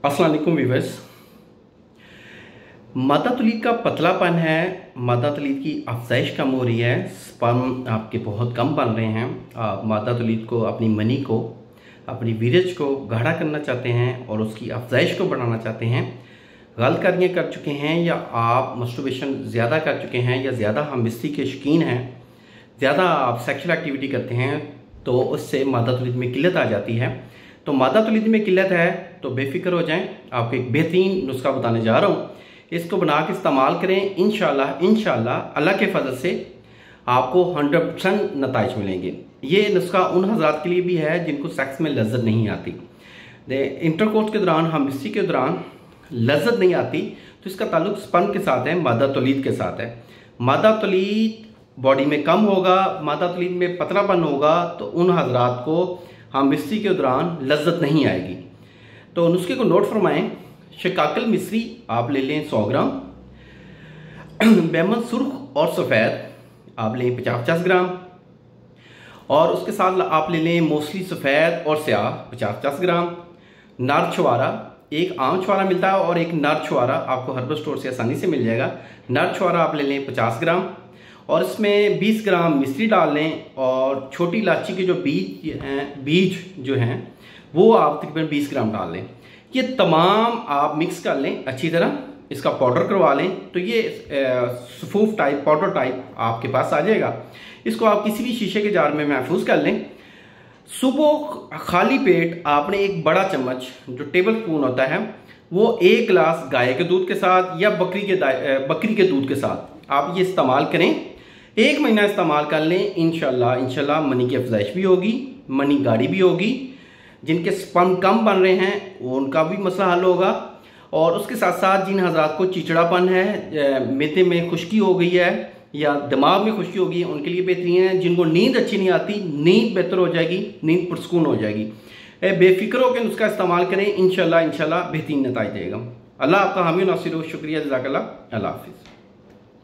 अस्सलाम वालेकुम व्यूअर्स। मादा तलीद का पतलापन है, मादा तलीद की अफजाइश कम हो रही है, स्पर्म आपके बहुत कम बन रहे हैं। आप मादा तलीद को, अपनी मनी को, अपनी वीर्यज को गाढ़ा करना चाहते हैं और उसकी अफजाइश को बढ़ाना चाहते हैं। गलत कार्य कर चुके हैं या आप मस्टरबेशन ज़्यादा कर चुके हैं या ज़्यादा हमबिस्ती के शौकीन हैं, ज़्यादा आप सेक्शुअल एक्टिविटी करते हैं तो उससे मादा तलीद में किल्लत आ जाती है। तो मादा तलीद में किल्लत है तो बेफिक्र हो जाएं। आपको एक बेहतरीन नुस्खा बताने जा रहा हूँ, इसको बना के इस्तेमाल करें। इंशाल्लाह अल्लाह के फजल से आपको 100% नताइज मिलेंगे। ये नुस्खा उन हजरात के लिए भी है जिनको सेक्स में लज्जत नहीं आती, इंटरकोर्स के दौरान, हमबिस्ती के दौरान लज्जत नहीं आती, तो इसका ताल्लुक स्पर्म के साथ है, मादा तलीद के साथ है। मादा तलीद बॉडी में कम होगा, मादा तलीद में पतलापन होगा, तो उन हजरात को हमबिस्ती के दौरान लज्जत नहीं आएगी। तो नुस्खे को नोट फरमाएं। शिकाकल मिस्री आप ले लें 100 ग्राम, बैमन सुर्ख और सफ़ेद आप लें 50-50 ग्राम, और उसके साथ आप ले लें मौसली सफ़ेद और स्याह 50-50 ग्राम। नर छुआरा, एक आम छुआरा मिलता है और एक नर छुआरा आपको हर्बल स्टोर से आसानी से मिल जाएगा। नर छुआरा आप ले लें 50 ग्राम और इसमें 20 ग्राम मिश्री डाल लें, और छोटी इलायची के जो बीज जो हैं वो आप तकरीबन 20 ग्राम डाल लें। ये तमाम आप मिक्स कर लें अच्छी तरह, इसका पाउडर करवा लें, तो ये सफूफ टाइप, पाउडर टाइप आपके पास आ जाएगा। इसको आप किसी भी शीशे के जार में महफूज कर लें। सुबह खाली पेट आपने एक बड़ा चम्मच जो टेबल स्पून होता है वो 1 गिलास गाय के दूध के साथ या बकरी के दूध के साथ आप ये इस्तेमाल करें। 1 महीना इस्तेमाल कर लें। इंशाल्लाह मनी की अफजाइश भी होगी, मनी गाढ़ी भी होगी। जिनके स्पर्म कम बन रहे हैं उनका भी मसला हल होगा, और उसके साथ साथ जिन हजरात को चिचड़ापन है, मेदे में खुश्की हो गई है या दिमाग में खुश्की हो गई है, उनके लिए बेहतरीन है। जिनको नींद अच्छी नहीं आती, नींद बेहतर हो जाएगी, नींद पुरसकून हो जाएगी। बेफिक्र होकर उसका इस्तेमाल करें। इंशाल्लाह बेहतरीन नतीजा देगा। अल्लाह आपका हामी नासिर हो। शुक्रिया, जज़ाकल्लाह। अल्लाह हाफिज़।